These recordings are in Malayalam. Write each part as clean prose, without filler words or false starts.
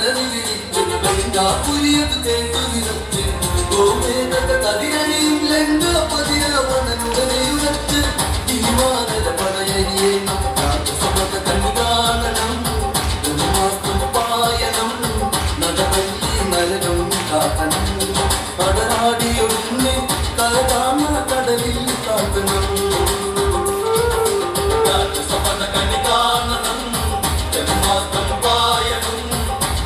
പടരി വിരിച്ച് പുരിയത് കേട്ടു നിറച്ച് ഗോമേതക കതിരണിയും ലങ്ക പതിരവനുടനെയുറച്ച് തിരുവാനര പടയരിയെ രാജസഭത കണ്ണു കാണണം ഒരു മാസം പായണം നടവല്ലി നരകം കാക്കണം പടനാടിയൊന്ന് കരകാമ കടലിൽ കാക്കണം രാജസഭത കണ്ണു കാണണം ജന്മാസ്തം പായണം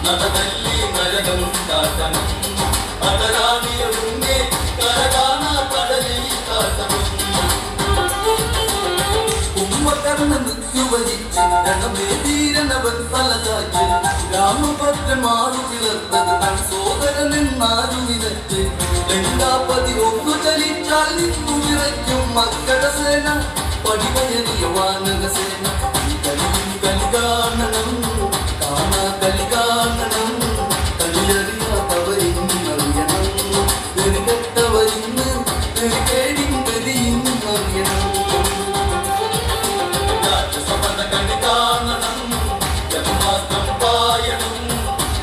നടവല്ലി നരകം കാക്കണം പടനാടിയൊന്ന് കരകാമ കടലിൽ കാക്കണം ധീരനവൻ തലതാച്ച് രാമഭദ്രമാറു പിളർത്തത് തൻ സോദരനെന്നാരു നിരത്ത് ലങ്കാപതി ഒന്നു ചലിച്ചാൽ നിന്നു വിറയ്ക്കും മക്കട സേന പടിവയറിയ വാനക സേന കലികാണനം കാണാ കലികാണനം കളിയറിയാത്തവരിന്നറിയണം നെരുകെട്ടവരിന്ന് നെരുകേടിൻ ഗതിയിന്നറിയണം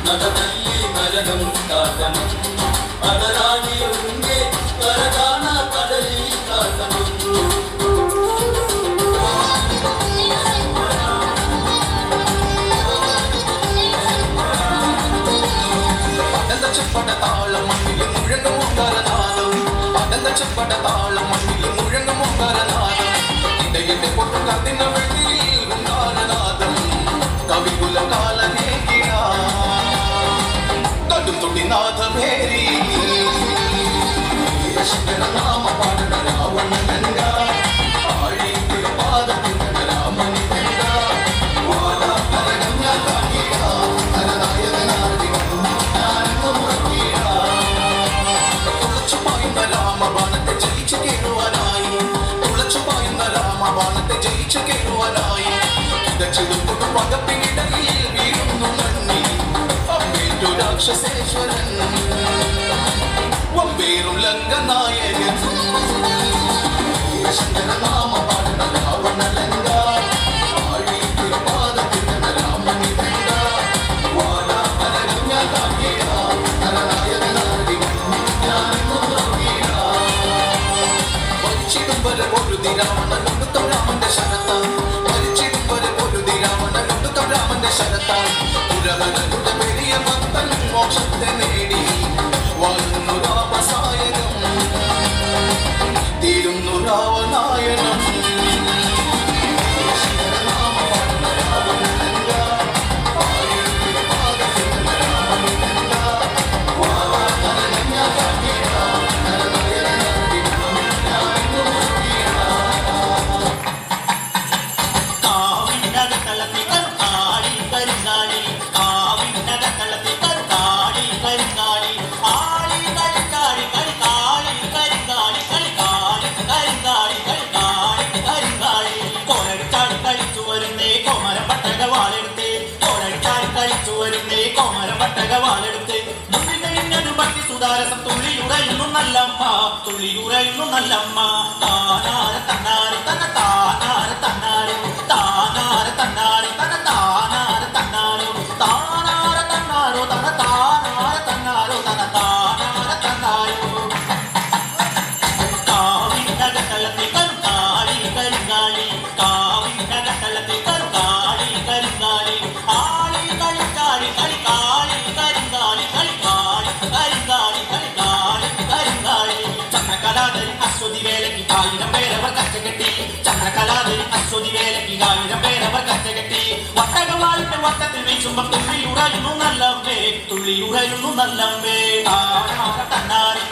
നടവല്ലി നരകം കാക്കണം പടരാടിയൊരുങ്ങെ കരകാണ കടലിൽ കാക്കണം ചെപ്പട താളം മണ്ണിൽ മുഴങ്ങുമോങ്കാരനാദം അടങ്ക ചെപ്പട താളം മണ്ണിൽ മുഴങ്ങുമോങ്കാരനാദം ഇടയുടെ പൊട്ടുകാത്തിന വെള്ളിയിൽ ഉണ്ടാരനാദം കവികുല കാലനേകിട കടുത്തുടിനാഥമേരി നാമ പാടണ രാവണനന്ദ ആഴി പാദത്തിന രാമനി തന്ദ വാല കരകഞ്ഞ കാകിട കരനായകനാടി തുളച്ചുപായുന്ന രാമബാണത്തെ ജയിച്ചു കേറുവാനായി തുളച്ചുപായുന്ന രാമബാണത്തെ ജയിച്ചു കേറുവാനായി ഇടച്ചിടും പകപ്പിനിടയിൽ വീഴുന്നു മണ്ണി അമ്പേറ്റു രാക്ഷസേശ്വരൻ വമ്പേറും ലങ്കനായകൻ ശങ്കര നാമ പാടണ രാവണ ലങ്ക ആഴി പാദത്തിന രാമനി തന്ദ വാല കരകഞ്ഞ കാകിട കരനായകനാടി മരിച്ചിടും വരെ പൊരുതി രാവണനൊടുക്കം രാമന്റെ ശരത്താൻ മരിച്ചിടും വരെ പൊരുതി രാവണനൊടുക്കം രാമന്റെ ശരത്താൻ പുരവനരുടെ പെരിയ ഭക്തൻ മോക്ഷത്തെ നേടി വാഴുന്നു രാമസായനം തീരുന്നു രാവണായനം തുള്ളിയുറയുന്നു നല്ലമ്മ താനാര തന്നാരി തന്ന താനാര തന്നാരി താനാര തന്നാരി തന്ന താനാര തന്നാരോ താനാര തന്നാരോ തന താനാര തന്നാരോ തന താനാര തന്നാരോ കാവിനകത്തളത്തെ കരുക്കാളി കരിങ്കാളി കാവിനകത്തളത്തെ കരുക്കാളി കരിങ്കാളി ആളി കളിക്കാളി കളിക്കാളി കരിങ്കാളി കളിക്കാളി കരിങ്കാളി കളിക്കാളി കരിങ്കാളി ചന്ദ്രകലാധരി അശ്വതി വേലയ്ക്ക് 1000 പേരവർ കച്ചകെട്ടി ചന്ദ്രകലാധരി അശ്വതി വേലയ്ക്ക് 1000 പേരവർ കച്ചകെട്ടി വട്ടകവാളിന്റെ വട്ടത്തിൽ വീശുമ്പം തുള്ളിയുറയുന്നു നല്ലവേ തുള്ളിയുറയുന്നു നല്ലവേ താനാര തന്നാരി